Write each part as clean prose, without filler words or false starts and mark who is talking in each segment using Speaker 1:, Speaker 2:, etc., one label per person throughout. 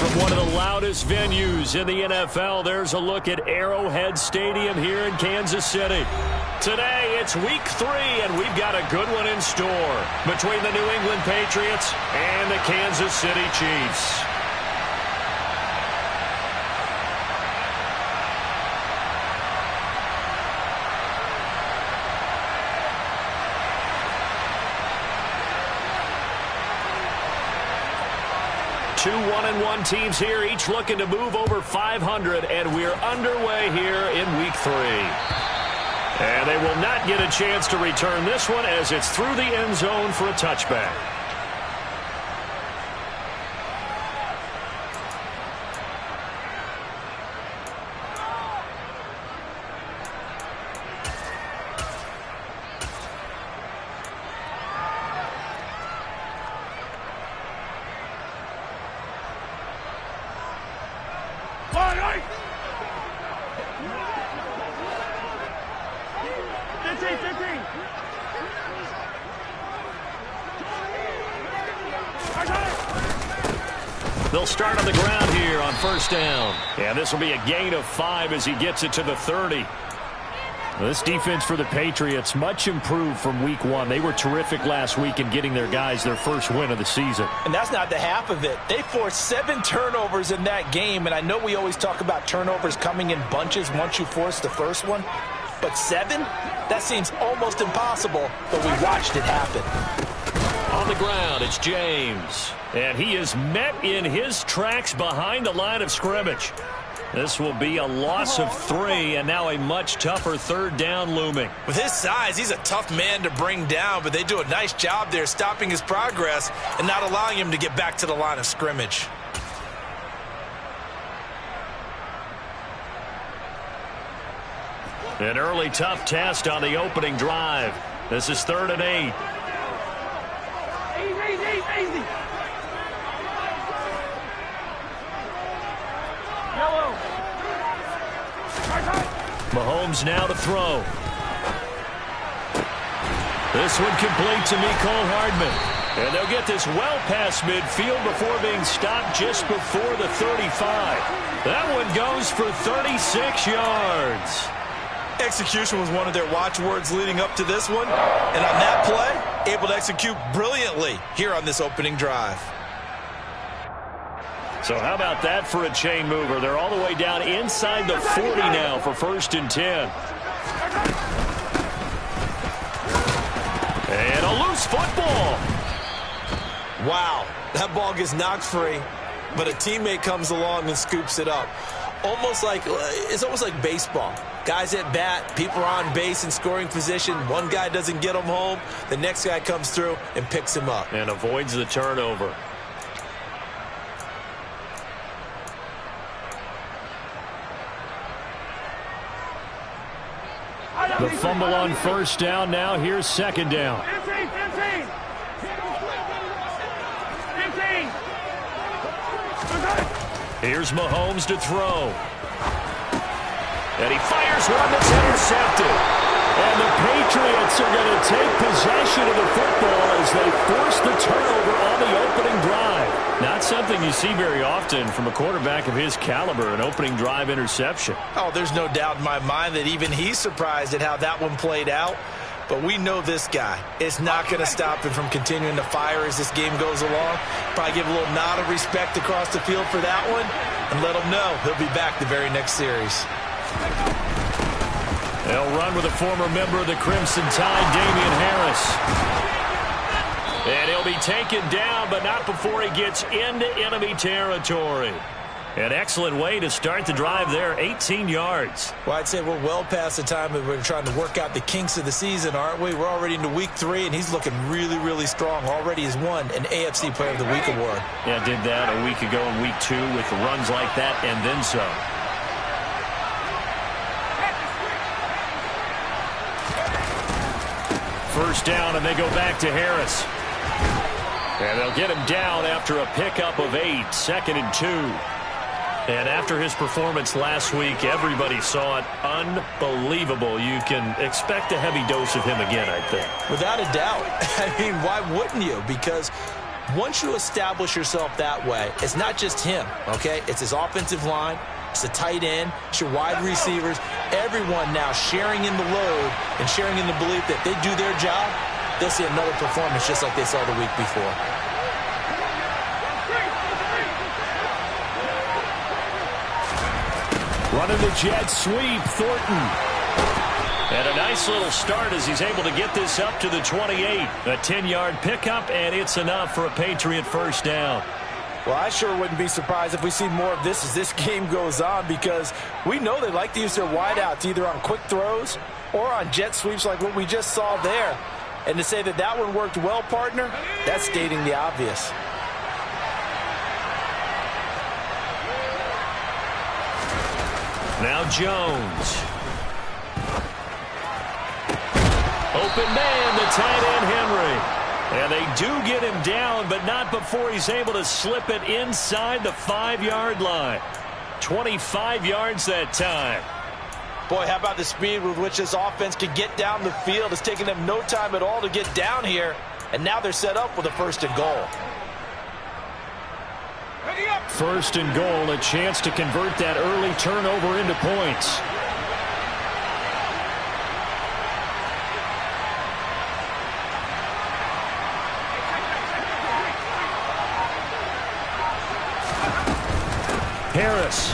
Speaker 1: From one of the loudest venues in the NFL, there's a look at Arrowhead Stadium here in Kansas City. Today, it's week 3, and we've got a good one in store between the New England Patriots and the Kansas City Chiefs. Two 1-1 teams here, each looking to move over 500, and we're underway here in week 3. And they will not get a chance to return this one as it's through the end zone for a touchback. They'll start on the ground here on first down. And this will be a gain of 5 as he gets it to the 30. This defense for the Patriots, much improved from week 1. They were terrific last week in getting their guys their first win of the season. And that's not the half of it. They forced 7 turnovers in that game, and I know we always talk about turnovers coming in bunches once you force the first one. But 7? That seems almost impossible, but we watched it happen. On the ground, it's James. And he is met in his tracks behind the line of scrimmage. This will be a loss of 3, and now a much tougher third down looming. With his size, he's a tough man to bring down, but they do a nice job there stopping his progress and not allowing him to get back to the line of scrimmage. An early tough test on the opening drive. This is 3rd and 8.
Speaker 2: Easy.
Speaker 1: Mahomes now to throw. This one complete to Mecole Hardman. And they'll get this well past midfield before being stopped just before the 35. That one goes for 36 yards.
Speaker 3: Execution was one of their watchwords leading up to this one. And on that play, able to execute brilliantly here on this opening drive.
Speaker 1: So how about that for a chain mover? They're all the way down inside the 40 now for 1st and 10. And a loose football.
Speaker 3: Wow, that ball gets knocked free, but a teammate comes along and scoops it up. It's almost like baseball. Guys at bat, people are on base in scoring position. One guy doesn't get him home. The next guy comes through and picks him up.
Speaker 1: And avoids the turnover. The fumble on first down. Now here's 2nd down.
Speaker 2: 15.
Speaker 1: Here's Mahomes to throw. And he fires one that's intercepted. And the Patriots are going to take possession of the football as they force the turnover on the opening drive. Not something you see very often from a quarterback of his caliber, an opening drive interception.
Speaker 3: Oh, there's no doubt in my mind that even he's surprised at how that one played out. But we know this guy is not going to stop him from continuing to fire as this game goes along. Probably give a little nod of respect across the field for that one and let him know he'll be back the very next series.
Speaker 1: They'll run with a former member of the Crimson Tide, Damian Harris. And he'll be taken down, but not before he gets into enemy territory. An excellent way to start the drive there, 18 yards.
Speaker 3: Well, I'd say we're well past the time that we're trying to work out the kinks of the season, aren't we? We're already into week 3, and he's looking really, really strong. Already has won an AFC Player of the Week award.
Speaker 1: Yeah, did that a week ago in week 2 with runs like that and then some. First down, and they go back to Harris. And they'll get him down after a pickup of 8, 2nd and 2. And after his performance last week, everybody saw it. Unbelievable. You can expect a heavy dose of him again, I think.
Speaker 3: Without a doubt. I mean, why wouldn't you? Because Once you establish yourself that way, it's not just him, okay? It's his offensive line, it's the tight end, it's your wide receivers, everyone now sharing in the load and sharing in the belief that they do their job, they'll see another performance just like they saw the week before.
Speaker 1: Running the jet sweep, Thornton. And a nice little start as he's able to get this up to the 28. A 10-yard pickup, and it's enough for a Patriot first down.
Speaker 2: Well, I sure wouldn't be surprised if we see more of this as this game goes on, because we know they like to use their wideouts either on quick throws or on jet sweeps like what we just saw there. And to say that that one worked well, partner, that's stating the obvious.
Speaker 1: Now Jones. Open man, the tight end, Henry. And they do get him down, but not before he's able to slip it inside the 5-yard line. 25 yards that time.
Speaker 2: Boy, how about the speed with which this offense can get down the field? It's taking them no time at all to get down here. And now they're set up with a 1st and goal.
Speaker 1: 1st and goal, a chance to convert that early turnover into points. Harris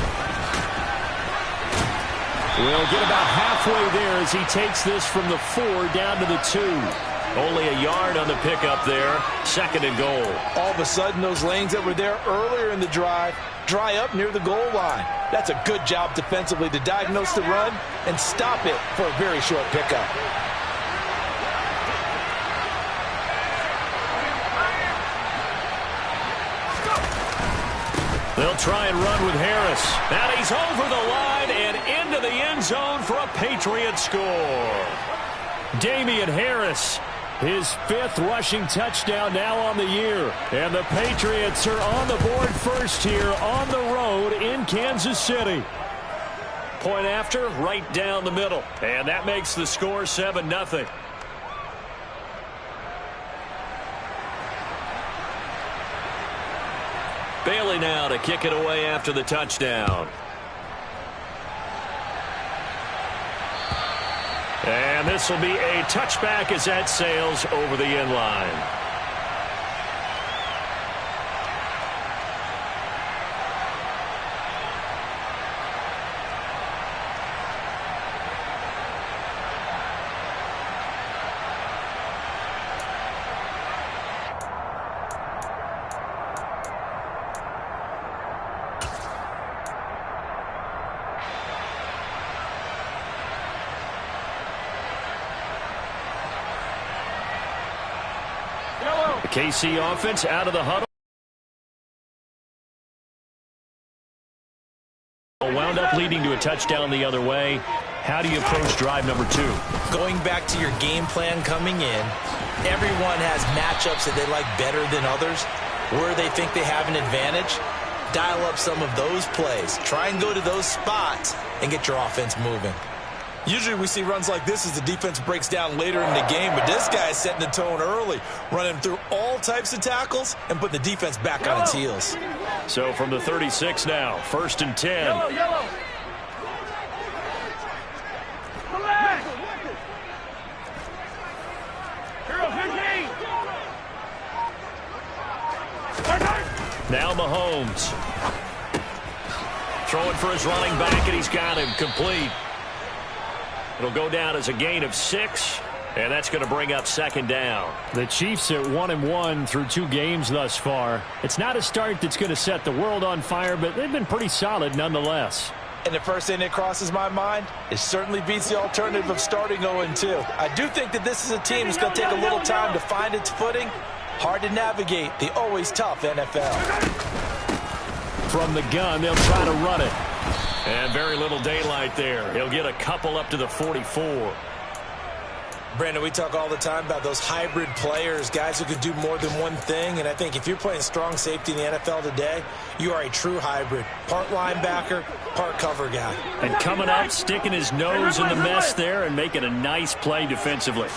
Speaker 1: will get about halfway there as he takes this from the 4 down to the 2. Only a yard on the pickup there. 2nd and goal.
Speaker 2: All of a sudden, those lanes that were there earlier in the drive dry up near the goal line. That's a good job defensively to diagnose the run and stop it for a very short pickup.
Speaker 1: They'll try and run with Harris. And he's over the line and into the end zone for a Patriot score. Damian Harris, his 5th rushing touchdown now on the year. And the Patriots are on the board first here on the road in Kansas City. Point after, right down the middle. And that makes the score 7-0. Bailey now to kick it away after the touchdown. And this will be a touchback as that sails over the end line. The KC offense out of the huddle. Wound up leading to a touchdown the other way. How do you approach drive number 2?
Speaker 3: Going back to your game plan coming in, everyone has matchups that they like better than others, where they think they have an advantage. Dial up some of those plays. Try and go to those spots and get your offense moving. Usually we see runs like this as the defense breaks down later in the game, but this guy is setting the tone early, running through all types of tackles and putting the defense back on its heels.
Speaker 1: So from the 36 now, 1st and 10.
Speaker 4: Yellow.
Speaker 1: Now Mahomes. Throwing for his running back, and he's got him complete. It'll go down as a gain of 6, and that's going to bring up 2nd down. The Chiefs at 1-1 through 2 games thus far. It's not a start that's going to set the world on fire, but they've been pretty solid nonetheless.
Speaker 2: And the first thing that crosses my mind, it certainly beats the alternative of starting 0-2. I do think that this is a team that's going to take a little time to find its footing. Hard to navigate the always tough NFL.
Speaker 1: From the gun, they'll try to run it. And very little daylight there. He'll get a couple up to the 44.
Speaker 3: Brandon, we talk all the time about those hybrid players, guys who could do more than one thing. And I think if you're playing strong safety in the NFL today, you are a true hybrid. Part linebacker, part cover guy.
Speaker 1: And coming up, sticking his nose in the mess there and making a nice play defensively.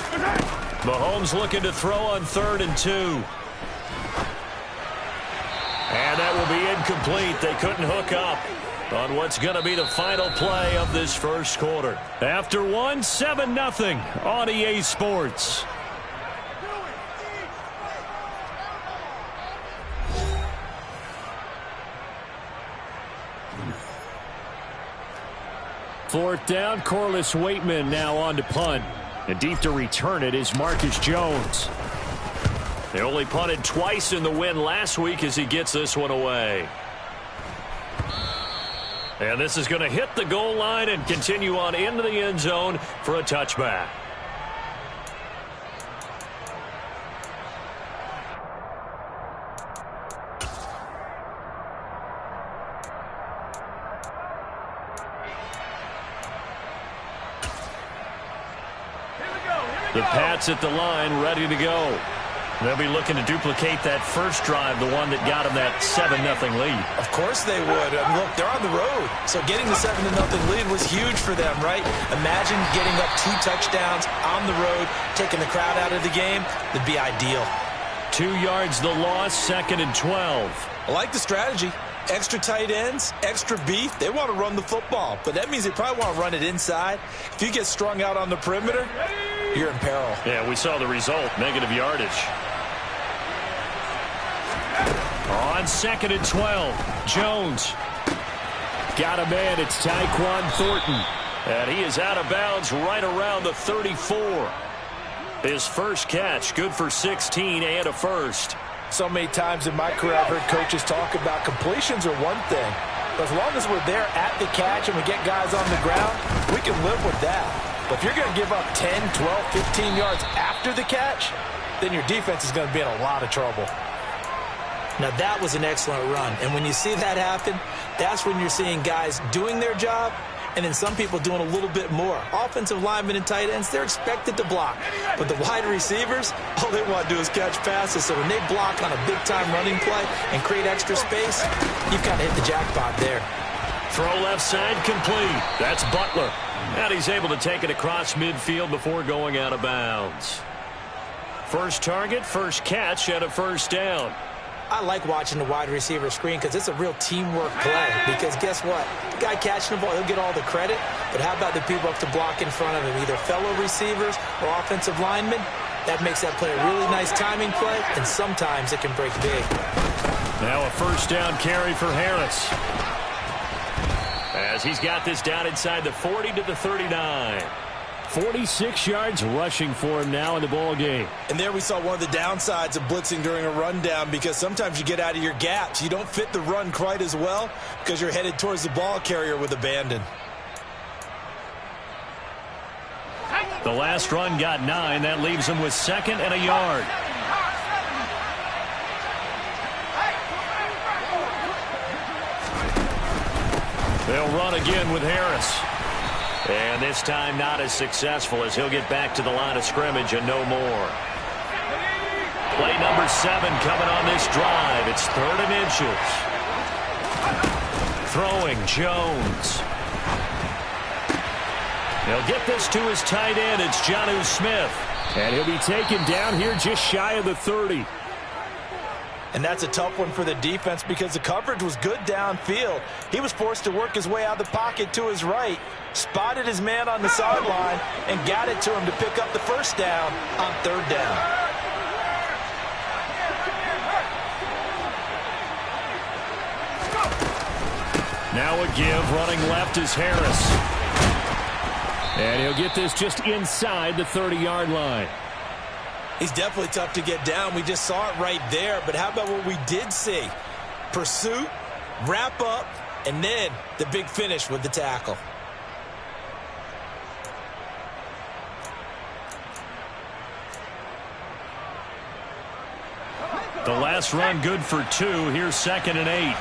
Speaker 1: Mahomes looking to throw on 3rd and 2. incomplete. They couldn't hook up on what's going to be the final play of this first quarter. After one, 7-0 on EA Sports. Fourth down, Corliss Waitman now on to punt. And deep to return it is Marcus Jones. They only punted twice in the win last week as he gets this one away. And this is going to hit the goal line and continue on into the end zone for a touchback. The Pats at the line, ready to go. They'll be looking to duplicate that first drive, the one that got them that 7-0 lead.
Speaker 2: Of course they would. Look, they're on the road. So getting the 7-0 lead was huge for them, right? Imagine getting up 2 touchdowns on the road, taking the crowd out of the game. That'd be ideal.
Speaker 1: 2 yards the loss, 2nd and 12.
Speaker 3: I like the strategy. Extra tight ends, extra beef. They want to run the football, but that means they probably want to run it inside. If you get strung out on the perimeter, you're in peril.
Speaker 1: Yeah, we saw the result, negative yardage. On 2nd and 12, Jones. Got a man, it's Tyquan Thornton. And he is out of bounds right around the 34. His first catch, good for 16 and a first.
Speaker 2: So many times in my career I've heard coaches talk about completions are one thing. But as long as we're there at the catch and we get guys on the ground, we can live with that. But if you're going to give up 10, 12, 15 yards after the catch, then your defense is going to be in a lot of trouble.
Speaker 3: Now, that was an excellent run. And when you see that happen, that's when you're seeing guys doing their job and then some people doing a little bit more. Offensive linemen and tight ends, they're expected to block. But the wide receivers, all they want to do is catch passes. So when they block on a big-time running play and create extra space, you've kind of hit the jackpot there.
Speaker 1: Throw left side complete. That's Butler. And he's able to take it across midfield before going out of bounds. First target, first catch, and a first down.
Speaker 3: I like watching the wide receiver screen because it's a real teamwork play. Because guess what? The guy catching the ball, he'll get all the credit. But how about the people up to block in front of him, either fellow receivers or offensive linemen? That makes that play a really nice timing play, and sometimes it can break big.
Speaker 1: Now a first down carry for Harris. As he's got this down inside the 40 to the 39. 46 yards rushing for him now in the ball game.
Speaker 3: And there we saw one of the downsides of blitzing during a rundown, because sometimes you get out of your gaps. You don't fit the run quite as well because you're headed towards the ball carrier with abandon.
Speaker 1: The last run got 9. That leaves him with 2nd and a yard. They'll run again with Harris. And this time not as successful, as he'll get back to the line of scrimmage and no more. Play number 7 coming on this drive. It's 3rd and inches. Throwing Jones. He'll get this to his tight end. It's Jonnu Smith. And he'll be taken down here just shy of the 30.
Speaker 2: And that's a tough one for the defense because the coverage was good downfield. He was forced to work his way out of the pocket to his right, spotted his man on the sideline, and got it to him to pick up the first down on 3rd down.
Speaker 1: Now a give, running left is Harris. And he'll get this just inside the 30-yard line.
Speaker 3: He's definitely tough to get down. We just saw it right there. But how about what we did see? Pursuit, wrap up, and then the big finish with the tackle.
Speaker 1: The last run good for 2. Here's 2nd and 8.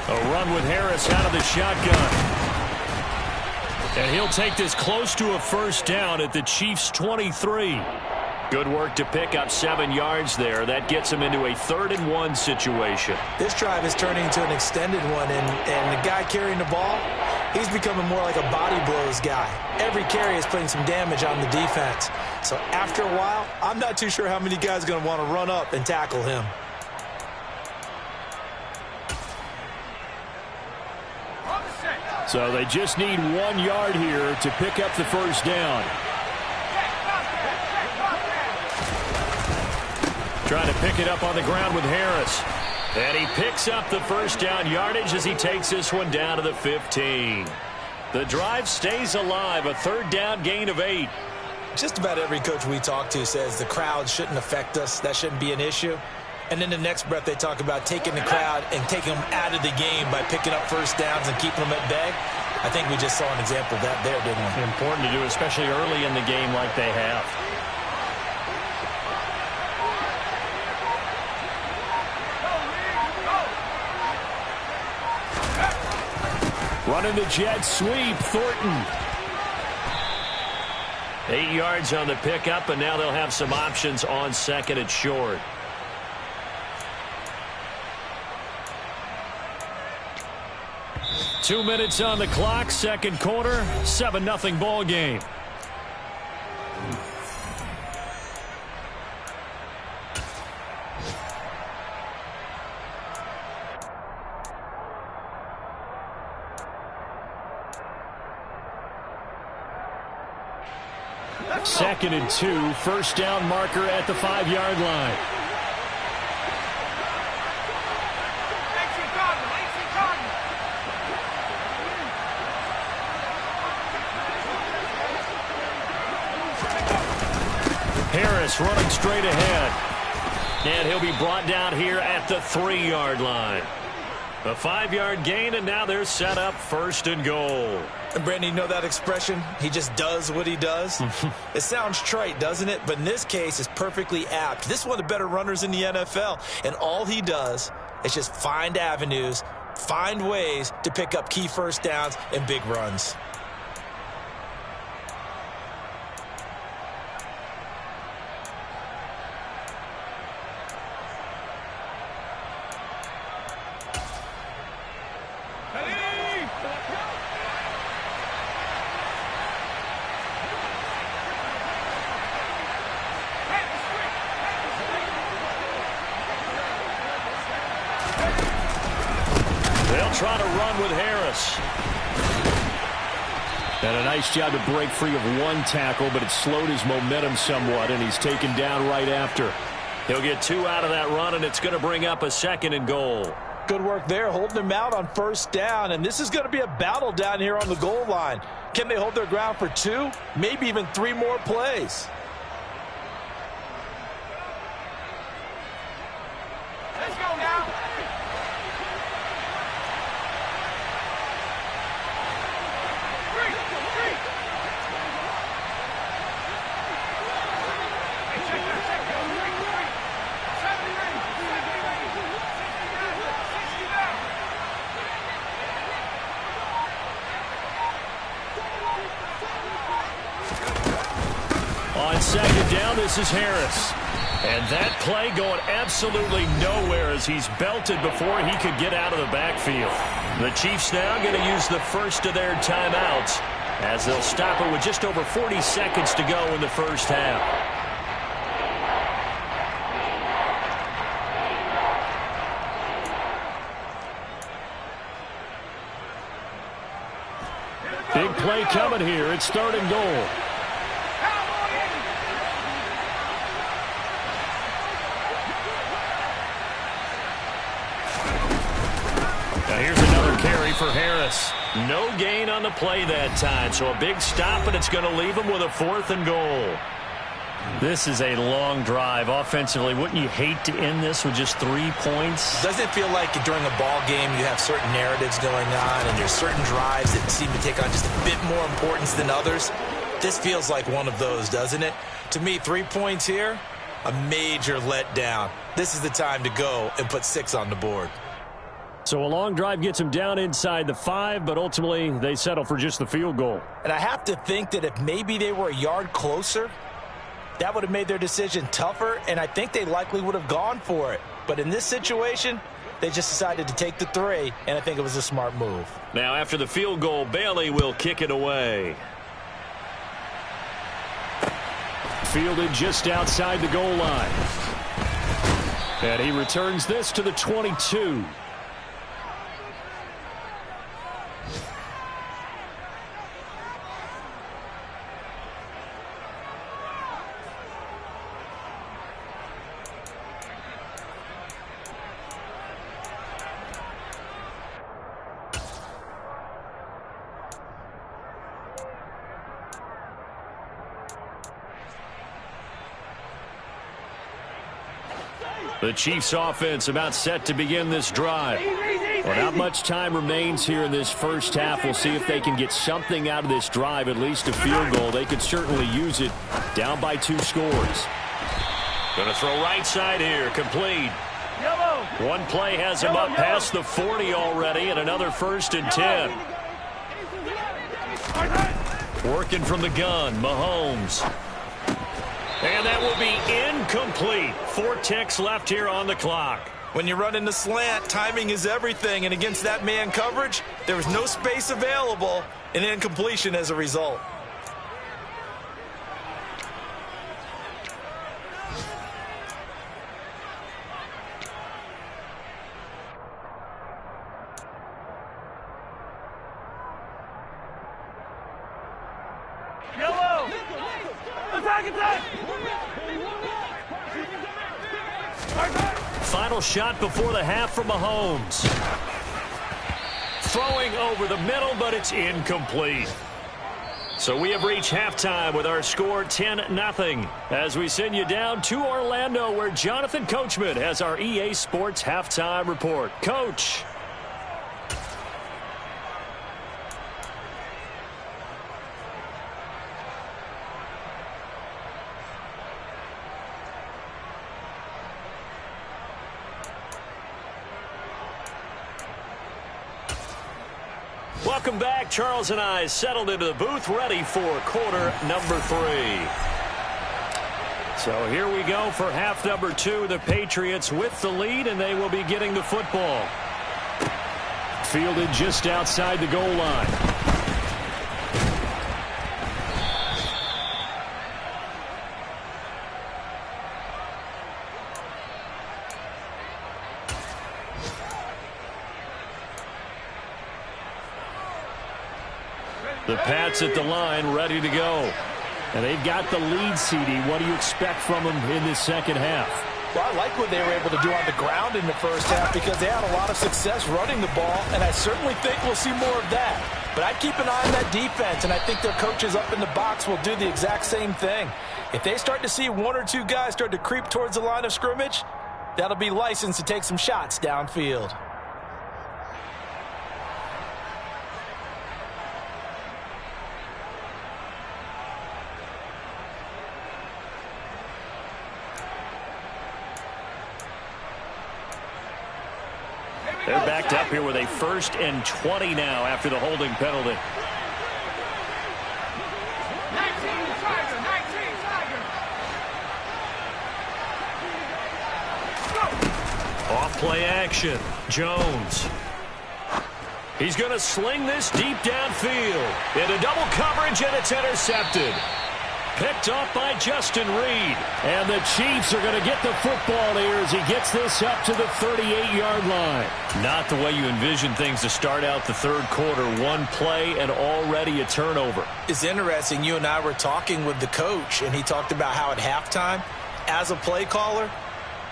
Speaker 1: A run with Harris out of the shotgun. And he'll take this close to a first down at the Chiefs' 23. Good work to pick up 7 yards there. That gets him into a 3rd and 1 situation.
Speaker 3: This drive is turning into an extended one, and the guy carrying the ball,
Speaker 2: He's becoming more like a body blows guy. Every carry is putting some damage on the defense. So after a while, I'm not too sure how many guys are going to want to run up and tackle him.
Speaker 1: So they just need 1 yard here to pick up the first down. Trying to pick it up on the ground with Harris. And he picks up the first down yardage as he takes this one down to the 15. The drive stays alive, a third down gain of 8.
Speaker 2: Just about every coach we talk to says the crowd shouldn't affect us. That shouldn't be an issue. And in the next breath, they talk about taking the crowd and taking them out of the game by picking up first downs and keeping them at bay. I think we just saw an example of that there, didn't we?
Speaker 1: Important to do, especially early in the game like they have. Running the jet sweep, Thornton. 8 yards on the pickup, and now they'll have some options on second and short. Two minutes on the clock, second quarter, 7-0 ball game. Second and 2, first down marker at the 5-yard line. Harris running straight ahead. And he'll be brought down here at the 3-yard line. A 5-yard gain, and now they're set up first and goal.
Speaker 2: And Brandon, you know that expression? He just does what he does. It sounds trite, doesn't it? But in this case, it's perfectly apt. This is one of the better runners in the NFL. And all he does is just find avenues, find ways to pick up key first downs and big runs.
Speaker 1: Trying to run with Harris. And a nice job to break free of one tackle, but it slowed his momentum somewhat, and he's taken down right after. He'll get 2 out of that run, and it's going to bring up a second and goal.
Speaker 2: Good work there, holding him out on first down, and this is going to be a battle down here on the goal line. Can they hold their ground for 2, maybe even 3 more plays?
Speaker 4: Let's go now.
Speaker 1: On second down, this is Harris. And that play going absolutely nowhere as he's belted before he could get out of the backfield. The Chiefs now going to use the first of their timeouts as they'll stop it with just over 40 seconds to go in the first half. Big play coming here. It's third and goal. Now here's another carry for Harris. No gain on the play that time, so a big stop, and it's going to leave him with a 4th and goal. This is a long drive. Offensively, wouldn't you hate to end this with just 3 points?
Speaker 2: Doesn't it feel like during a ball game you have certain narratives going on and there's certain drives that seem to take on just a bit more importance than others? This feels like one of those, doesn't it? To me, 3 points here, a major letdown. This is the time to go and put 6 on the board.
Speaker 1: So a long drive gets him down inside the 5, but ultimately they settle for just the field goal.
Speaker 2: And I have to think that if maybe they were a yard closer, that would have made their decision tougher, and I think they likely would have gone for it. But in this situation, They just decided to take the 3, and I think it was a smart move.
Speaker 1: Now, after the field goal, Bailey will kick it away. Fielded just outside the goal line. And he returns this to the 22. The Chiefs offense about set to begin this drive. Well, not much time remains here in this first half. We'll see if they can get something out of this drive, at least a field goal. They could certainly use it. Down by 2 scores. Going to throw right side here. Complete. One play has him up past the 40 already, and another 1st and 10. Working from the gun, Mahomes. And that will be incomplete. 4 ticks left here on the clock.
Speaker 3: When you run in the slant, timing is everything, and against that man coverage, there was no space available, and incompletion as a result.
Speaker 1: Final shot before the half from Mahomes. Throwing over the middle, but it's incomplete. So we have reached halftime with our score 10-0 as we send you down to Orlando, where Jonathan Coachman has our EA Sports halftime report. Coach. Welcome back. Charles and I settled into the booth, ready for quarter number 3. So here we go for half number 2. The Patriots with the lead, and they will be getting the football. Fielded just outside the goal line. The Pats at the line, ready to go. And they've got the lead, CD. What do you expect from them in this second half?
Speaker 2: Well, I like what they were able to do on the ground in the first half because they had a lot of success running the ball, and I certainly think we'll see more of that. But I'd keep an eye on that defense, and I think their coaches up in the box will do the exact same thing. If they start to see 1 or 2 guys start to creep towards the line of scrimmage, that'll be licensed to take some shots downfield.
Speaker 1: They're backed up here with a 1st and 20 now after the holding penalty.
Speaker 4: 19 Tiger.
Speaker 1: Off play action. Jones. He's going to sling this deep downfield. Into double coverage, and it's intercepted. Picked off by Justin Reed. And the Chiefs are going to get the football here as he gets this up to the 38-yard line. Not the way you envision things to start out the third quarter. 1 play and already a turnover.
Speaker 3: It's interesting. You and I were talking with the coach, and he talked about how at halftime, as a play caller,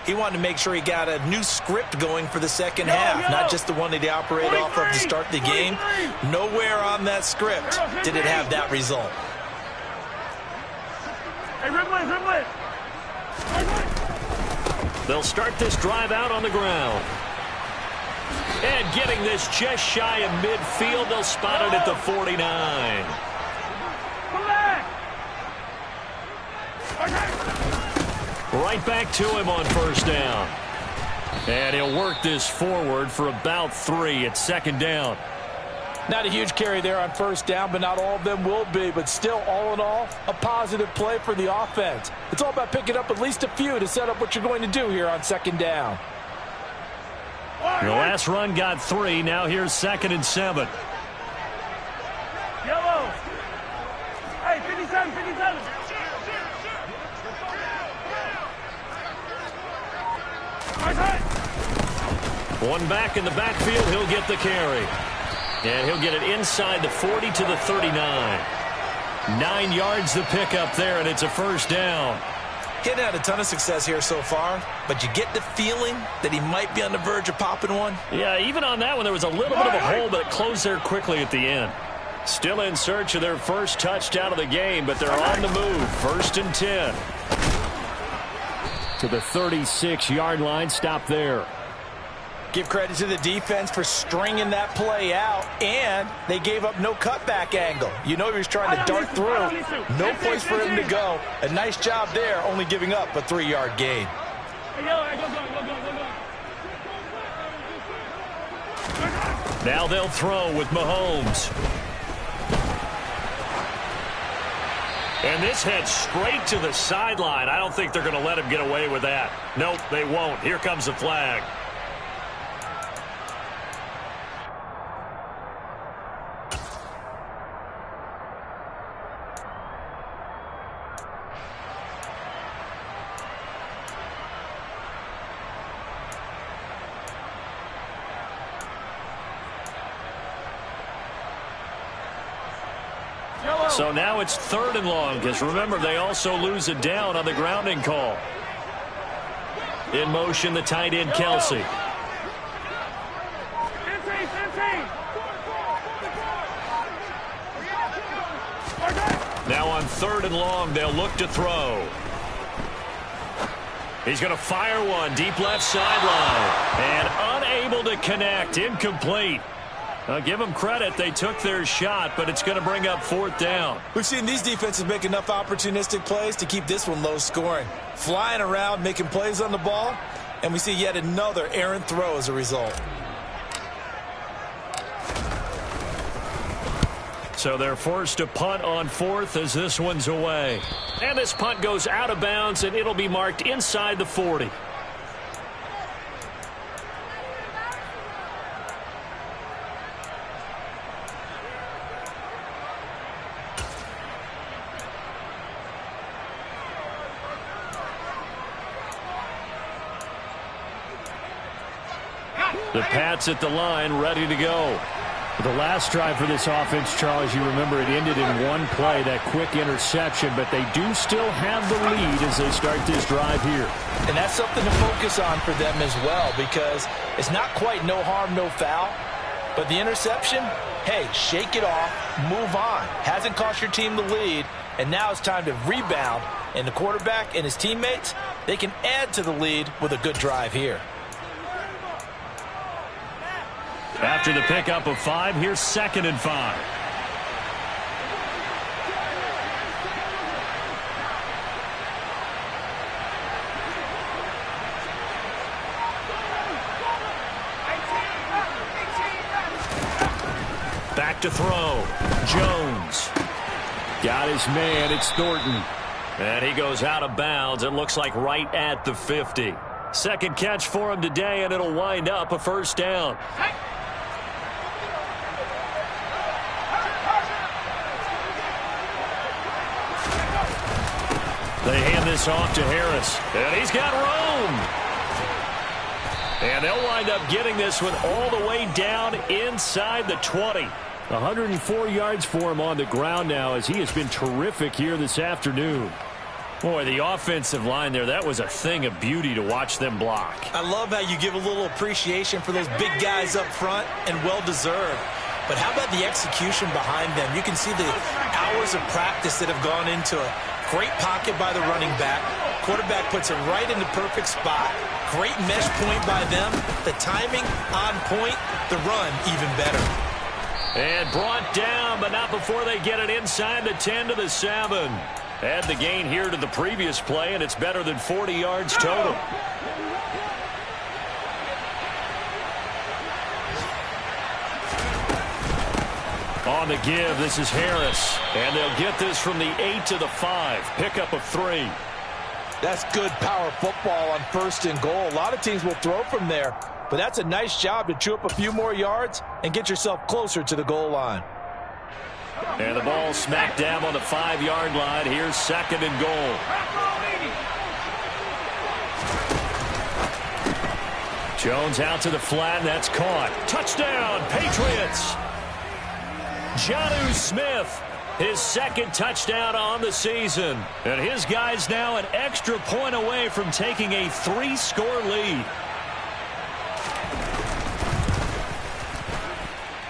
Speaker 3: he wanted to make sure he got a new script going for the second half, not just the one that he operated off of to start the game. Nowhere on that script did it have that result.
Speaker 1: They'll start this drive out on the ground. And getting this just shy of midfield, they'll spot it at the 49. Right back to him on 1st down. And he'll work this forward for about 3 at 2nd down.
Speaker 2: Not a huge carry there on 1st down, but not all of them will be. But still, all in all, a positive play for the offense. It's all about picking up at least a few to set up what you're going to do here on 2nd down.
Speaker 1: The last run got 3. Now here's 2nd and 7.
Speaker 4: Yellow. Hey, 57, 57.
Speaker 1: One back in the backfield. He'll get the carry. And he'll get it inside the 40 to the 39. 9 yards the pickup there, and it's a first down.
Speaker 2: Getting had a ton of success here so far, but you get the feeling that he might be on the verge of popping one.
Speaker 1: Yeah, even on that one, there was a little bit of a hole, but it closed there quickly at the end. Still in search of their first touchdown of the game, but they're on the move. 1st and 10. To the 36-yard line. Stop there.
Speaker 2: Give credit to the defense for stringing that play out, and they gave up no cutback angle. You know he was trying to dart through. No place for him to go. A nice job there, only giving up a 3-yard gain.
Speaker 1: Now they'll throw with Mahomes. And this heads straight to the sideline. I don't think they're going to let him get away with that. Nope, they won't. Here comes the flag. So now it's 3rd and long, because remember, they also lose it down on the grounding call. In motion, the tight end, Kelsey. Now on 3rd and long, they'll look to throw. He's going to fire one deep left sideline. And unable to connect. Incomplete. I'll give them credit. They took their shot, but it's going to bring up 4th down.
Speaker 2: We've seen these defenses make enough opportunistic plays to keep this one low scoring. Flying around, making plays on the ball, and we see yet another errant throw as a result.
Speaker 1: So they're forced to punt on 4th as this one's away. And this punt goes out of bounds, and it'll be marked inside the 40. The Pats at the line, ready to go. The last drive for this offense, Charles, you remember it ended in one play, that quick interception, but they do still have the lead as they start this drive here.
Speaker 2: And that's something to focus on for them as well, because it's not quite no harm, no foul, but the interception, hey, shake it off, move on. Hasn't cost your team the lead, and now it's time to rebound, and the quarterback and his teammates, they can add to the lead with a good drive here.
Speaker 1: After the pickup of 5, here's 2nd and 5. Back to throw. Jones. Got his man. It's Thornton. And he goes out of bounds. It looks like right at the 50. Second catch for him today, and it'll wind up a 1st down. They hand this off to Harris, and he's got room. And they'll wind up getting this one all the way down inside the 20. 104 yards for him on the ground now, as he has been terrific here this afternoon. Boy, the offensive line there, that was a thing of beauty to watch them block.
Speaker 2: I love how you give a little appreciation for those big guys up front, and well-deserved. But how about the execution behind them? You can see the hours of practice that have gone into it. Great pocket by the running back. Quarterback puts it right in the perfect spot. Great mesh point by them. The timing on point. The run even better.
Speaker 1: And brought down, but not before they get it inside the 10 to the 7. Add the gain here to the previous play, and it's better than 40 yards total. On the give, this is Harris. And they'll get this from the 8 to the 5. Pickup of 3.
Speaker 2: That's good power football on 1st and goal. A lot of teams will throw from there. but that's a nice job to chew up a few more yards and get yourself closer to the goal line.
Speaker 1: And the ball smack dab on the 5-yard line. Here's 2nd and goal. Jones out to the flat. That's caught. Touchdown, Patriots. Jonnu Smith, his 2nd touchdown on the season. And his guys now an extra point away from taking a 3-score lead.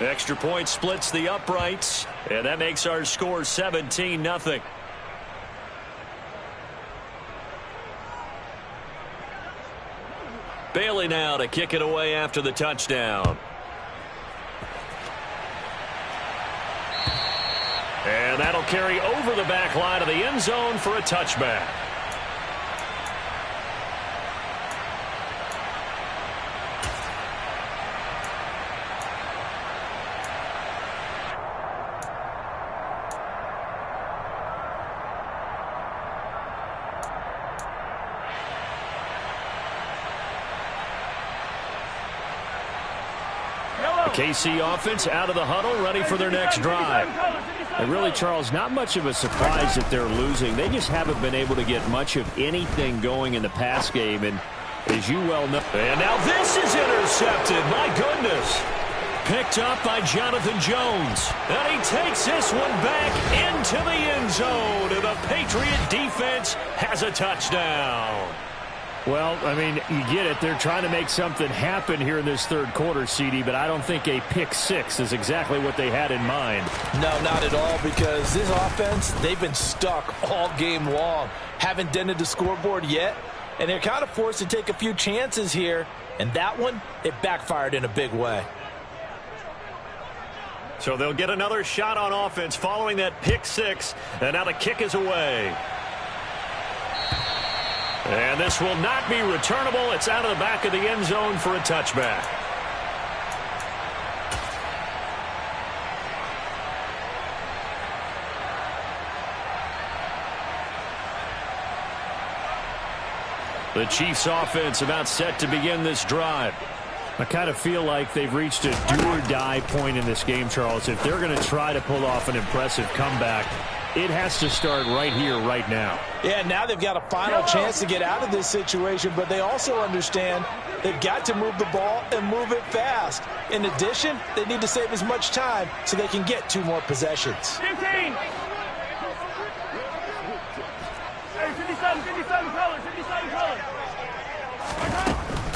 Speaker 1: Extra point splits the uprights, and that makes our score 17-0. Bailey now to kick it away after the touchdown. And that'll carry over the back line of the end zone for a touchback. KC offense out of the huddle, ready for their next drive.
Speaker 5: And really, Charles, not much of a surprise that they're losing. They just haven't been able to get much of anything going in the pass game. And as you well know.
Speaker 1: And now this is intercepted. My goodness. Picked up by Jonathan Jones. And he takes this one back into the end zone. And the Patriot defense has a touchdown.
Speaker 5: Well, I mean, you get it. They're trying to make something happen here in this 3rd quarter, CD, but I don't think a pick 6 is exactly what they had in mind.
Speaker 2: No, not at all, because this offense, they've been stuck all game long. Haven't dented the scoreboard yet, and they're kind of forced to take a few chances here, and that one, it backfired in a big way.
Speaker 1: So they'll get another shot on offense following that pick 6, and now the kick is away. And this will not be returnable. It's out of the back of the end zone for a touchback. The Chiefs offense about set to begin this drive.
Speaker 5: I kind of feel like they've reached a do-or-die point in this game, Charles. If they're going to try to pull off an impressive comeback, it has to start right here, right now.
Speaker 2: Yeah, now they've got a final chance to get out of this situation, but they also understand they've got to move the ball and move it fast. In addition, they need to save as much time so they can get 2 more possessions.
Speaker 4: 15. Hey, 57 colors, 57 colors.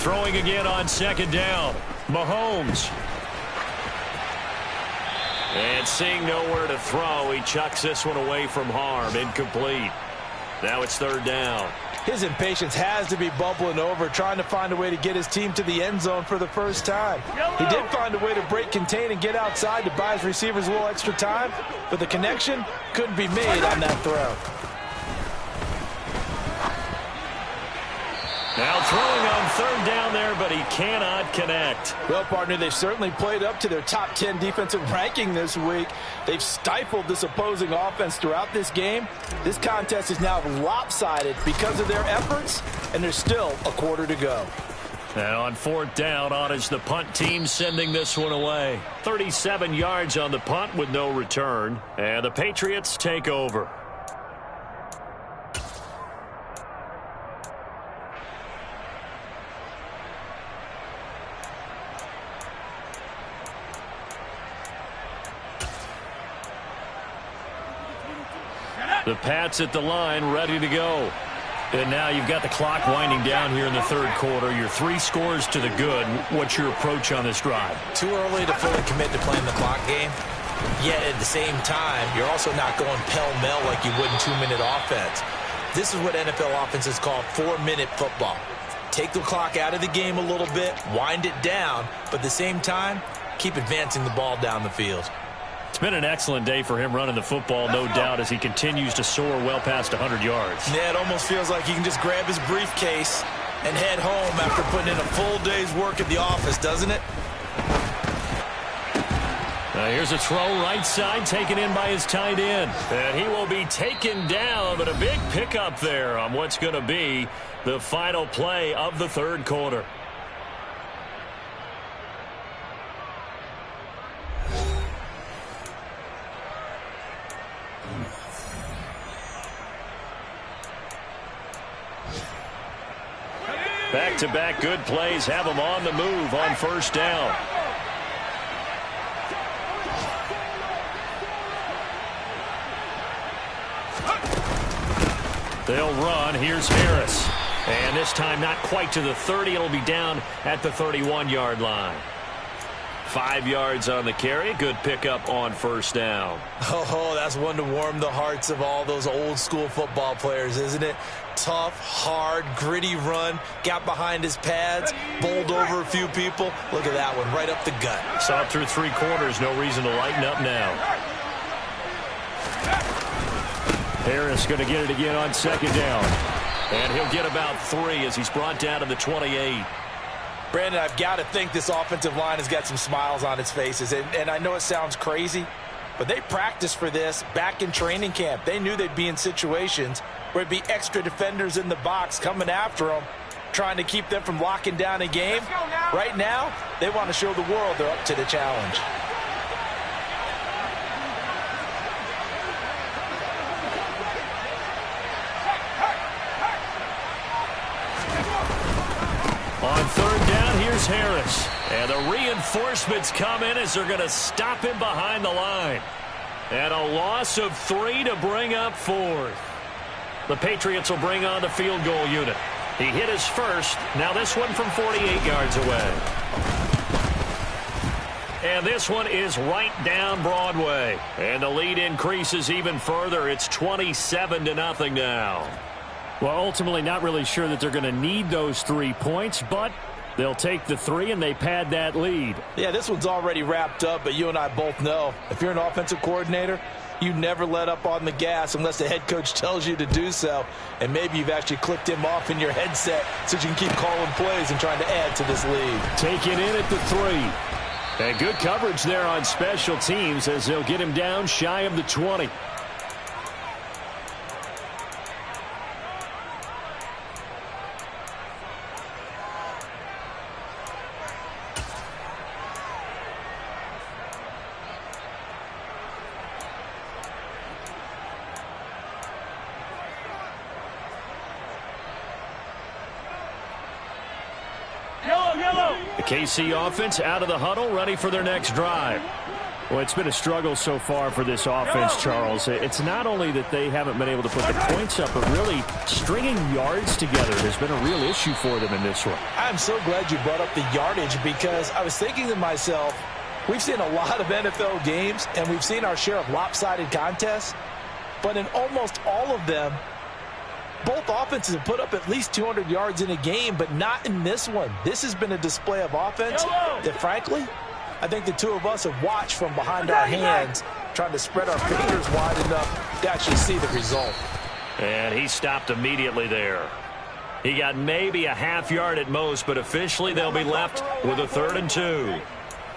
Speaker 1: Throwing again on 2nd down. Mahomes. And seeing nowhere to throw, he chucks this one away from harm. Incomplete. Now it's 3rd down.
Speaker 2: His impatience has to be bubbling over, trying to find a way to get his team to the end zone for the first time. He did find a way to break contain and get outside to buy his receivers a little extra time, but the connection couldn't be made on that throw.
Speaker 1: Now throwing on 3rd down there, but he cannot connect.
Speaker 2: Well, partner, they've certainly played up to their top 10 defensive ranking this week. They've stifled this opposing offense throughout this game. This contest is now lopsided because of their efforts, and there's still a quarter to go.
Speaker 1: And on 4th down, on is the punt team sending this one away. 37 yards on the punt with no return, and the Patriots take over. The Pats at the line, ready to go. And now you've got the clock winding down here in the 3rd quarter. You're 3 scores to the good. What's your approach on this drive?
Speaker 3: Too early to fully commit to playing the clock game. Yet at the same time, you're also not going pell-mell like you would in 2-minute offense. This is what NFL offenses call 4-minute football. Take the clock out of the game a little bit, wind it down, but at the same time, keep advancing the ball down the field.
Speaker 1: It's been an excellent day for him running the football, no doubt, as he continues to soar well past 100 yards.
Speaker 3: Yeah, it almost feels like he can just grab his briefcase and head home after putting in a full day's work at the office, doesn't it?
Speaker 1: Here's a throw right side, taken in by his tight end. And he will be taken down, but a big pickup there on what's going to be the final play of the 3rd quarter. Back-to-back good plays have them on the move on first down. They'll run. Here's Harris. And this time not quite to the 30. It'll be down at the 31-yard line. 5 yards on the carry. Good pickup on first down.
Speaker 3: Oh, that's one to warm the hearts of all those old-school football players, isn't it? Tough, hard, gritty run. Got behind his pads, bowled over a few people. Look at that one, right up the gut.
Speaker 1: Saw it through 3 quarters. No reason to lighten up now. Harris going to get it again on second down. And he'll get about 3 as he's brought down to the 28.
Speaker 2: Brandon, I've got to think this offensive line has got some smiles on its faces. And I know it sounds crazy, but they practiced for this back in training camp. They knew they'd be in situations where it'd be extra defenders in the box coming after them, trying to keep them from locking down a game. Right now, they want to show the world they're up to the challenge.
Speaker 1: On third down, here's Harris. And the reinforcements come in as they're going to stop him behind the line. And a loss of 3 to bring up 4th. The Patriots will bring on the field goal unit. He hit his first. Now this one from 48 yards away. And this one is right down Broadway. And the lead increases even further. It's 27-0 now.
Speaker 5: Well, ultimately not really sure that they're going to need those 3 points, but they'll take the 3 and they pad that lead.
Speaker 2: Yeah, this one's already wrapped up, but you and I both know if you're an offensive coordinator, you never let up on the gas unless the head coach tells you to do so. And maybe you've actually clicked him off in your headset so you can keep calling plays and trying to add to this lead.
Speaker 5: Take it in at the 3.
Speaker 1: And good coverage there on special teams as they'll get him down shy of the 20. The KC offense out of the huddle, ready for their next drive.
Speaker 5: Well, it's been a struggle so far for this offense, Charles. It's not only that they haven't been able to put the points up, but really stringing yards together has been a real issue for them in this one.
Speaker 2: I'm so glad you brought up the yardage because I was thinking to myself, we've seen a lot of NFL games and we've seen our share of lopsided contests, but in almost all of them, both offenses have put up at least 200 yards in a game, but not in this one. This has been a display of offense that, frankly, I think the two of us have watched from behind our hands, trying to spread our fingers wide enough to actually see the result.
Speaker 1: And he stopped immediately there. He got maybe a half yard at most, but officially they'll be left with a 3rd and 2.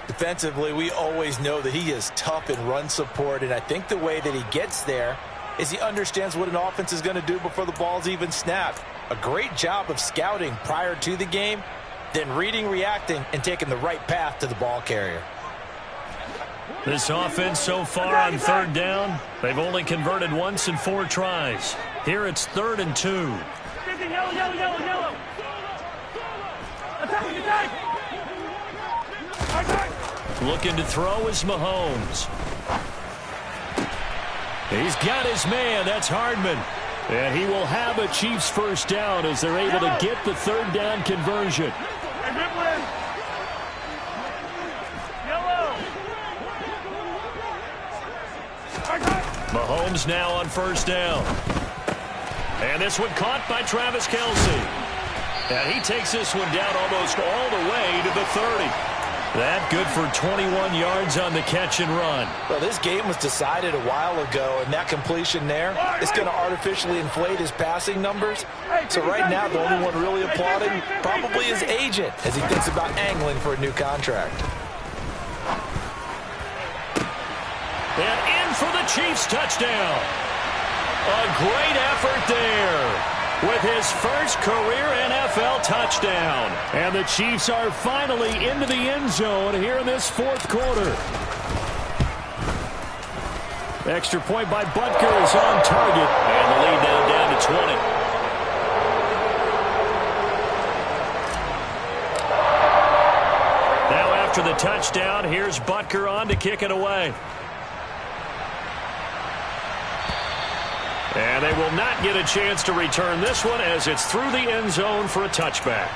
Speaker 2: Defensively, we always know that he is tough in run support, and I think the way that he gets there is he understands what an offense is going to do before the ball's even snapped. A great job of scouting prior to the game, then reading, reacting, and taking the right path to the ball carrier.
Speaker 1: This offense so far on 3rd down, they've only converted once in 4 tries. Here it's 3rd and 2.
Speaker 4: Yellow. Attack.
Speaker 1: Looking to throw is Mahomes. He's got his man. That's Hardman. And he will have a Chiefs first down as they're able to get the 3rd down conversion. Mahomes now on first down. And this one caught by Travis Kelce. And he takes this one down almost all the way to the 30. That good for 21 yards on the catch and run.
Speaker 2: Well, this game was decided a while ago, and that completion there is going to artificially inflate his passing numbers. So right now, the only one really applauding probably his agent as he thinks about angling for a new contract.
Speaker 1: And in for the Chiefs touchdown. A great effort there with his first career NFL touchdown.
Speaker 5: And the Chiefs are finally into the end zone here in this 4th quarter. Extra point by Butker is on target.
Speaker 1: And the lead now down to 20. after the touchdown. Here's Butker on to kick it away. And they will not get a chance to return this one as it's through the end zone for a touchback.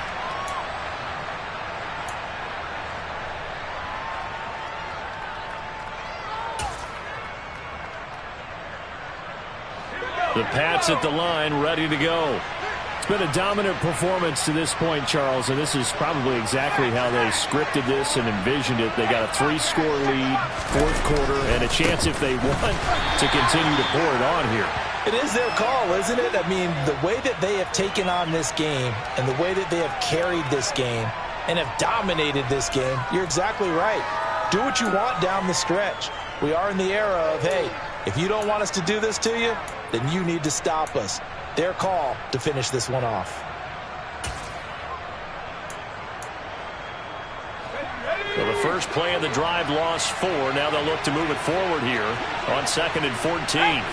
Speaker 1: The Pats at the line, ready to go. It's been a dominant performance to this point, Charles, and this is probably exactly how they scripted this and envisioned it. They got a 3-score lead, fourth quarter, and a chance if they want to continue to pour it on here.
Speaker 2: It is their call, isn't it? I mean, the way that they have taken on this game and the way that they have carried this game and have dominated this game, you're exactly right. Do what you want down the stretch. We are in the era of, hey, if you don't want us to do this to you, then you need to stop us. Their call to finish this one off.
Speaker 1: Well, the first play of the drive lost 4. Now they'll look to move it forward here on 2nd and 14.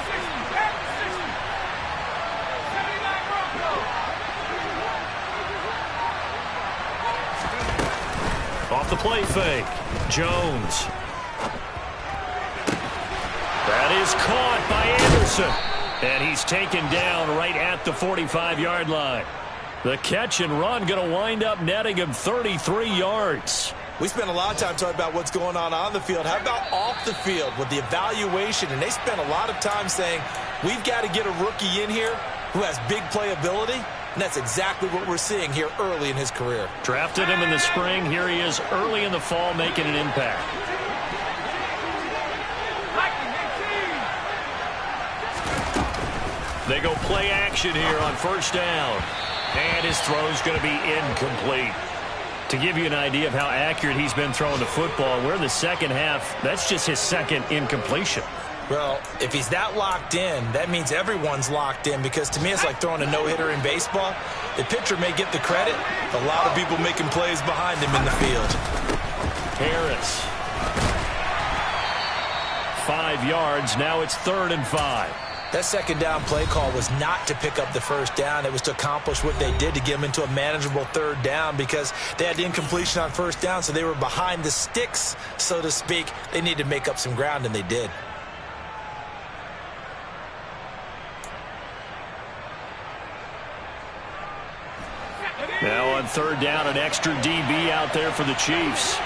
Speaker 1: Off the play fake. Jones. That is caught by Anderson. And he's taken down right at the 45-yard line. The catch and run going to wind up netting him 33 yards.
Speaker 3: We spent a lot of time talking about what's going on the field. How about off the field with the evaluation? And they spent a lot of time saying, we've got to get a rookie in here who has big playability. And that's exactly what we're seeing here early in his career.
Speaker 1: Drafted him in the spring. Here he is early in the fall making an impact. They go play action here on first down. And his throw's going to be incomplete. To give you an idea of how accurate he's been throwing the football, we're in the second half. That's just his second incompletion.
Speaker 2: Well, if he's that locked in, that means everyone's locked in, because to me it's like throwing a no-hitter in baseball. The pitcher may get the credit, but a lot of people making plays behind him in the field.
Speaker 1: Harris. 5 yards. Now it's 3rd and 5.
Speaker 2: That second down play call was not to pick up the first down. It was to accomplish what they did, to get them into a manageable 3rd down, because they had the incompletion on first down, so they were behind the sticks, so to speak. They needed to make up some ground, and they did.
Speaker 1: Now on 3rd down, an extra DB out there for the Chiefs.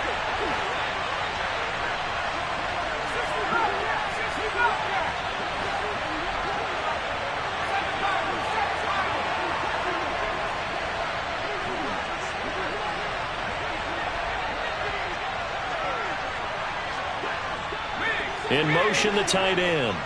Speaker 1: In motion, the tight end.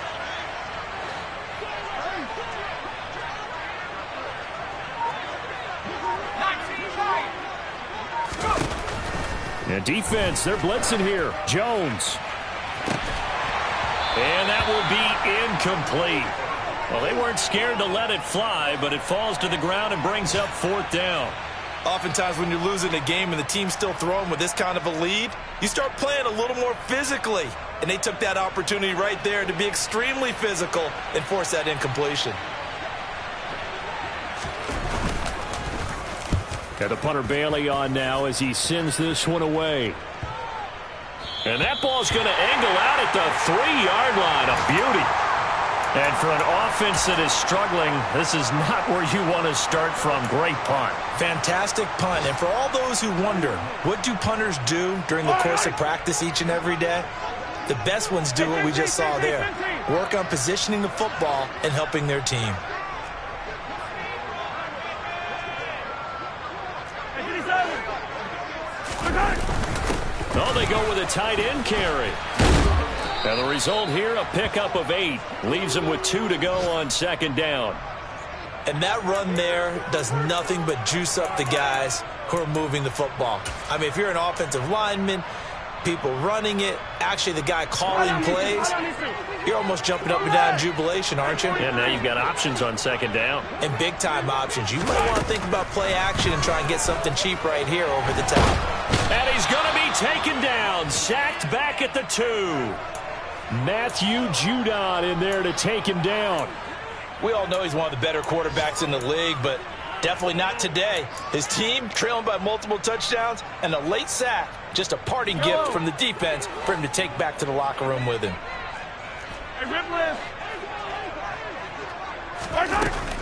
Speaker 1: And defense, they're blitzing here. Jones. And that will be incomplete. Well, they weren't scared to let it fly, but it falls to the ground and brings up 4th down.
Speaker 2: Oftentimes when you're losing a game and the team's still throwing with this kind of a lead, you start playing a little more physically. And they took that opportunity right there to be extremely physical and force that incompletion.
Speaker 1: Got the punter Bailey on now as he sends this one away. And that ball's going to angle out at the 3-yard line. A beauty. And for an offense that is struggling, this is not where you want to start from. Great punt.
Speaker 2: Fantastic punt. And for all those who wonder, what do punters do during the course of practice each and every day? The best ones do what we just saw there. Work on positioning the football and helping their team.
Speaker 1: Oh, they go with a tight end carry. And the result here, a pickup of 8. Leaves them with 2 to go on 2nd down.
Speaker 2: And that run there does nothing but juice up the guys who are moving the football. I mean, if you're an offensive lineman, people running it, actually the guy calling plays, you're almost jumping up and down in jubilation, aren't you?
Speaker 1: And now you've got options on 2nd down.
Speaker 2: And big-time options. You might want to think about play action and try and get something cheap right here over the top.
Speaker 1: And he's going to be taken down, sacked back at the 2. Matthew Judon in there to take him down.
Speaker 2: We all know he's one of the better quarterbacks in the league, but Definitely not today. His team trailing by multiple touchdowns and a late sack. Just a parting gift from the defense for him to take back to the locker room with him.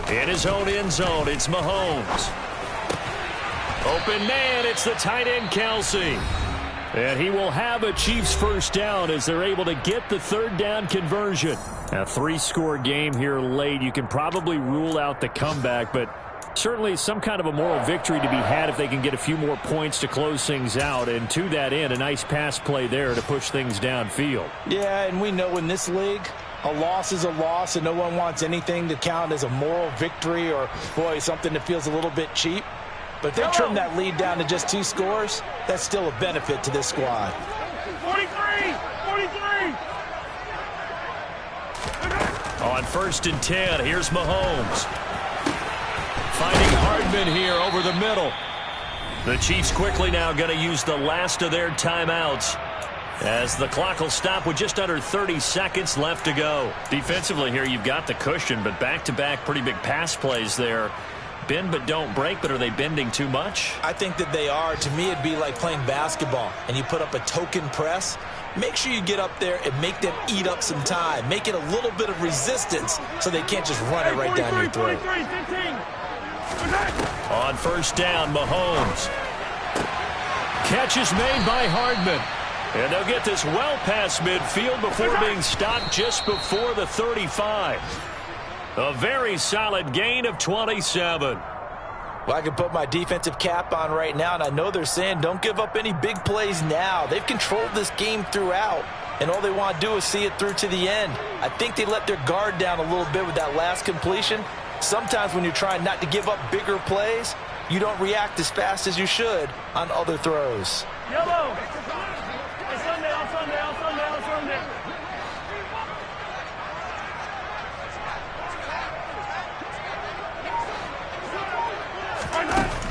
Speaker 1: In his own end zone, it's Mahomes. Open man, it's the tight end, Kelsey. And he will have a Chiefs first down as they're able to get the third down conversion. A 3-score game here late. You can probably rule out the comeback, but certainly some kind of a moral victory to be had if they can get a few more points to close things out. And to that end, a nice pass play there to push things downfield.
Speaker 2: Yeah, and we know in this league, a loss is a loss, and no one wants anything to count as a moral victory or, boy, something that feels a little bit cheap. But if they trim that lead down to just 2 scores, that's still a benefit to this squad.
Speaker 4: 43!
Speaker 1: On 1st and 10, here's Mahomes. Finding Hardman here over the middle. The Chiefs quickly now going to use the last of their timeouts as the clock will stop with just under 30 seconds left to go. Defensively here, you've got the cushion, but back-to-back pretty big pass plays there. Bend but don't break, but are they bending too much?
Speaker 2: I think that they are. To me, it'd be like playing basketball, and you put up a token press. Make sure you get up there and make them eat up some time. Make it a little bit of resistance so they can't just run it right down your throat.
Speaker 4: 15.
Speaker 1: On 1st down, Mahomes. Catch is made by Hardman. And they'll get this well past midfield before being stopped just before the 35. A very solid gain of 27.
Speaker 2: Well, I can put my defensive cap on right now, and I know they're saying don't give up any big plays now. They've controlled this game throughout, and all they want to do is see it through to the end. I think they let their guard down a little bit with that last completion. Sometimes when you're trying not to give up bigger plays, you don't react as fast as you should on other throws.
Speaker 4: Yellow! Sunday.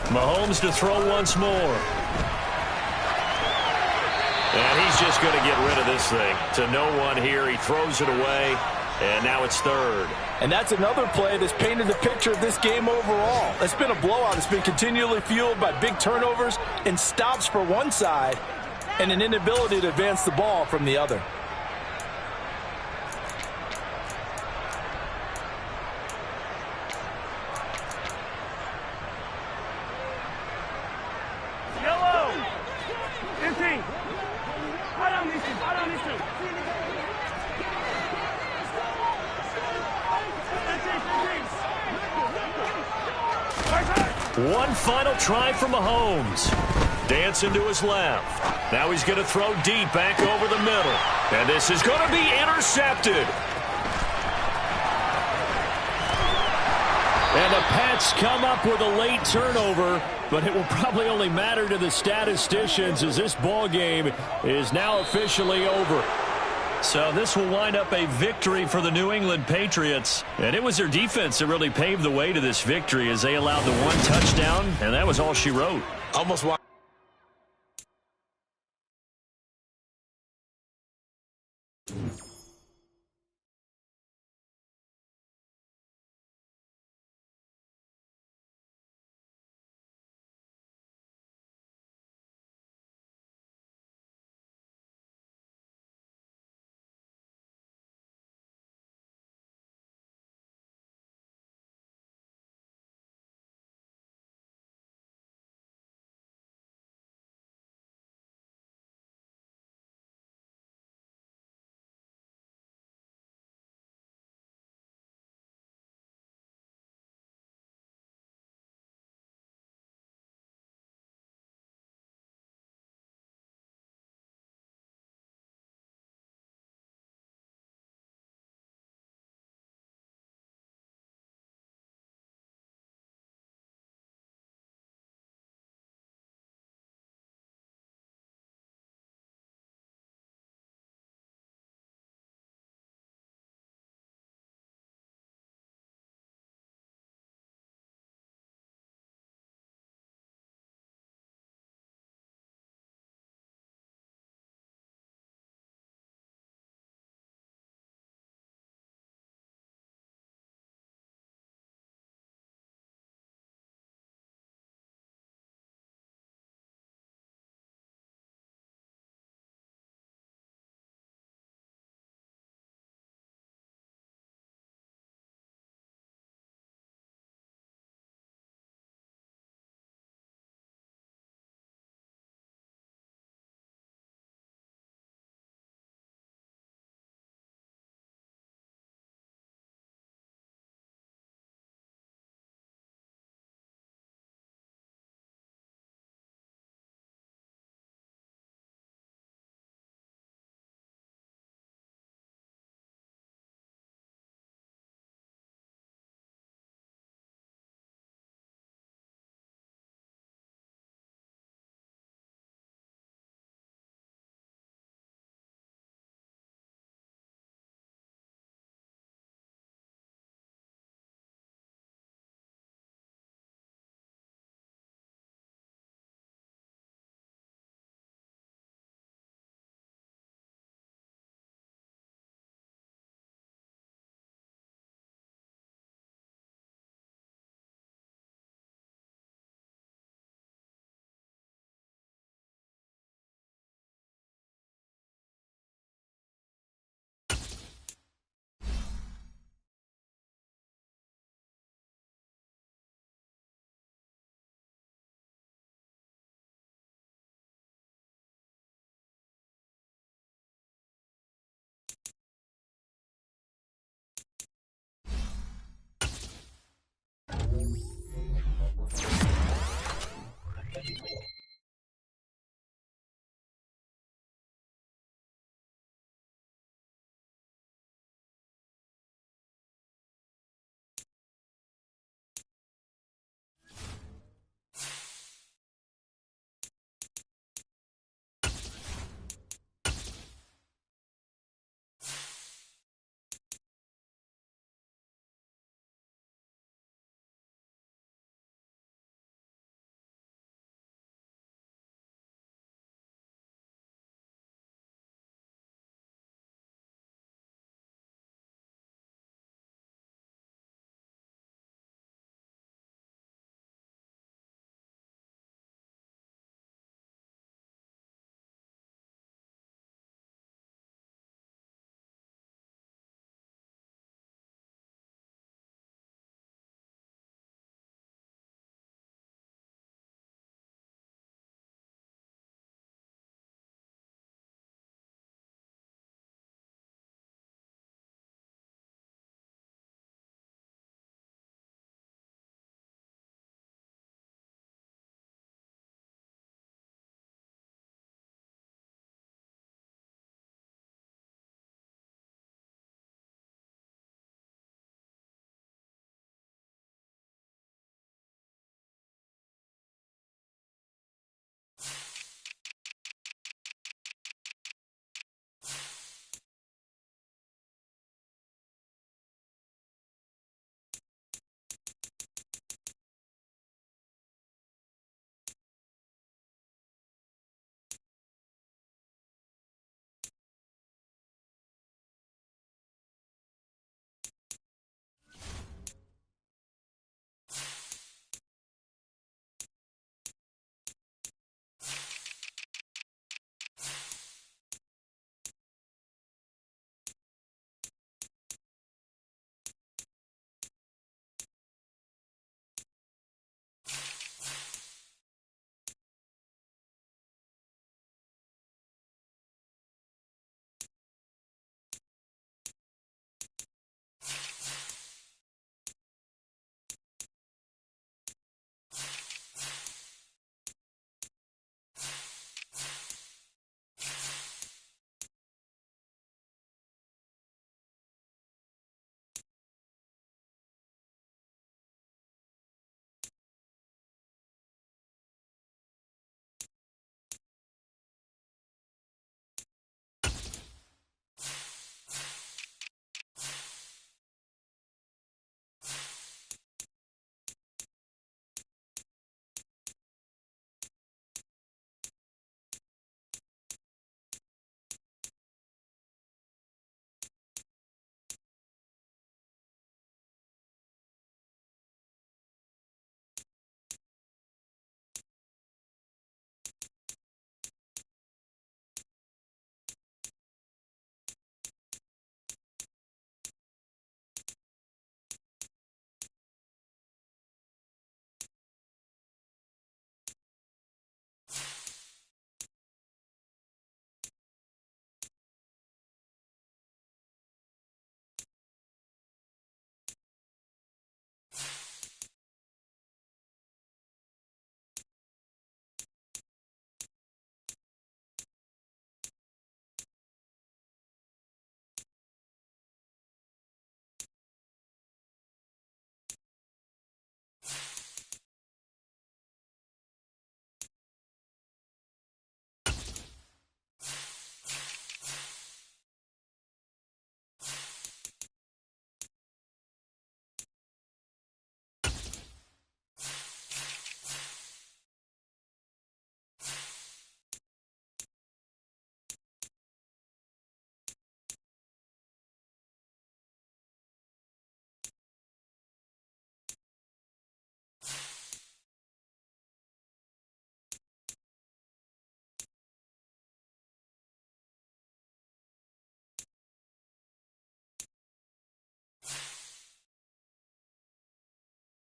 Speaker 1: Mahomes to throw once more. And he's just going to get rid of this thing. To no one here. He throws it away. And now it's 3rd.
Speaker 2: And that's another play that's painted the picture of this game overall. It's been a blowout. It's been continually fueled by big turnovers and stops for one side and an inability to advance the ball from the other.
Speaker 4: Yellow! 15. I don't need to.
Speaker 1: One final try for Mahomes. Dancing to his left. Now he's going to throw deep back over the middle. And this is going to be intercepted. And the Pats come up with a late turnover, but it will probably only matter to the statisticians as this ball game is now officially over. So this will wind up a victory for the New England Patriots. And it was their defense that really paved the way to this victory as they allowed the 1 touchdown, and that was all she wrote.
Speaker 3: Almost one.